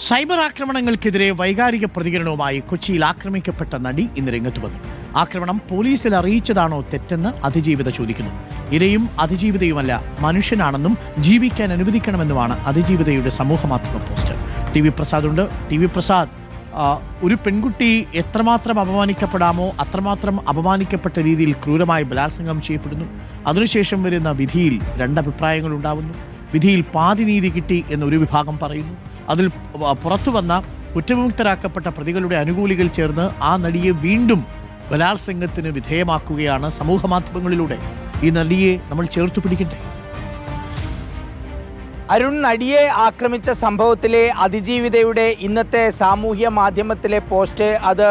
Cyber ആക്രമണങ്ങൾക്കെതിരെ വൈകാരിക പ്രതികരണവുമായി കൊച്ചിയിൽ ആക്രമിക്കപ്പെട്ട നടി ഇന്ന് രംഗത്ത് വന്നു. ആക്രമണം പോലീസിൽ അറിയിച്ചതാണോ തെറ്റെന്ന് അതിജീവിത ചോദിക്കുന്നു. ഇരയും അതിജീവിതയുമല്ല, മനുഷ്യനാണെന്നും ജീവിക്കാൻ അനുവദിക്കണമെന്നുമാണ് അതിജീവിതയുടെ സമൂഹമാധ്യമ പോസ്റ്റ്. ടി വി പ്രസാദ് ഉണ്ട്. ടി വി പ്രസാദ്, ഒരു പെൺകുട്ടി എത്രമാത്രം അപമാനിക്കപ്പെടാമോ അത്രമാത്രം അപമാനിക്കപ്പെട്ട രീതിയിൽ ക്രൂരമായി ബലാത്സംഗം ചെയ്യപ്പെടുന്നു. അതിനുശേഷം വരുന്ന വിധിയിൽ രണ്ടഭിപ്രായങ്ങൾ ഉണ്ടാവുന്നു. വിധിയിൽ പാതി നീതി കിട്ടി എന്നൊരു വിഭാഗം പറയുന്നു. അതിൽ പുറത്തു വന്ന കുറ്റവിമുക്തരാക്കപ്പെട്ട പ്രതികളുടെ അനുകൂലികൾ ചേർന്ന് ആ നടിയെ വീണ്ടും ബലാത്സംഗത്തിന് വിധേയമാക്കുകയാണ്. സമൂഹ മാധ്യമങ്ങളിലൂടെ ഈ നടിയെ നമ്മൾ ചേർത്തു പിടിക്കണ്ടേ? അരുൺ, നടിയെ ആക്രമിച്ച സംഭവത്തിലെ അതിജീവിതയുടെ ഇന്നത്തെ സാമൂഹ്യ മാധ്യമത്തിലെ പോസ്റ്റ് അത്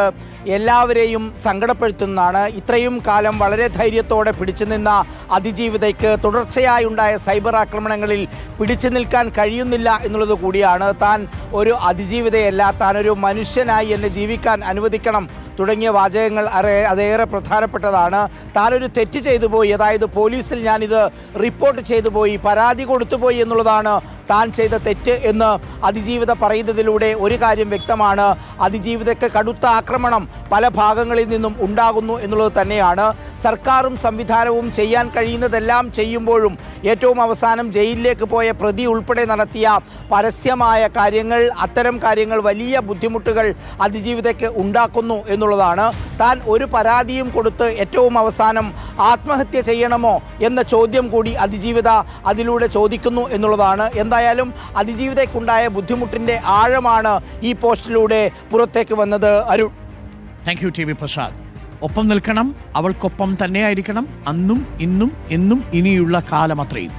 എല്ലാവരെയും സങ്കടപ്പെടുത്തുന്നതാണ്. ഇത്രയും കാലം വളരെ ധൈര്യത്തോടെ പിടിച്ചു നിന്ന അതിജീവിതയ്ക്ക് തുടർച്ചയായുണ്ടായ സൈബർ ആക്രമണങ്ങളിൽ പിടിച്ചു നിൽക്കാൻ കഴിയുന്നില്ല എന്നുള്ളത് കൂടിയാണ്. താൻ ഒരു അതിജീവിതയല്ല, താൻ ഒരു മനുഷ്യനായി എന്നെ ജീവിക്കാൻ അനുവദിക്കണം തുടങ്ങിയ വാചകങ്ങൾ അതേറെ പ്രധാനപ്പെട്ടതാണ്. താനൊരു തെറ്റ് ചെയ്തു പോയി, അതായത് പോലീസിൽ ഞാനിത് റിപ്പോർട്ട് ചെയ്തു പോയി, പരാതി കൊടുത്തുപോയി എന്നുള്ളതാണ് താൻ ചെയ്ത തെറ്റ് എന്ന് അതിജീവിത പറയുന്നതിലൂടെ ഒരു കാര്യം വ്യക്തമാണ്. അതിജീവിതയ്ക്ക് കടുത്ത ആക്രമണം പല ഭാഗങ്ങളിൽ നിന്നും ഉണ്ടാകുന്നു എന്നുള്ളത് തന്നെയാണ്. സർക്കാരും സംവിധാനവും ചെയ്യാൻ കഴിയുന്നതെല്ലാം ചെയ്യുമ്പോഴും ഏറ്റവും അവസാനം ജയിലിലേക്ക് പോയ പ്രതി ഉൾപ്പെടെ നടത്തിയ പരസ്യമായ കാര്യങ്ങൾ, അത്തരം കാര്യങ്ങൾ വലിയ ബുദ്ധിമുട്ടുകൾ അതിജീവിതയ്ക്ക് ഉണ്ടാക്കുന്നു എന്നുള്ളതാണ്. താൻ ഒരു പരാതിയും കൊടുത്ത് ഏറ്റവും അവസാനം ആത്മഹത്യ ചെയ്യണമോ എന്ന ചോദ്യം കൂടി അതിജീവിത അതിലൂടെ ചോദിക്കുന്നു എന്നുള്ളതാണ്. എന്തായാലും അതിജീവിതയ്ക്കുണ്ടായ ബുദ്ധിമുട്ടിന്റെ ആഴമാണ് ഈ പോസ്റ്റിലൂടെ പുറത്തേക്ക് വന്നത്. Arun, thank you T V Prasad. ഒപ്പം നിൽക്കണം, അവൾക്കൊപ്പം തന്നെയായിരിക്കണം, അന്നും ഇന്നും എന്നും ഇനിയുള്ള കാലമത്രയും.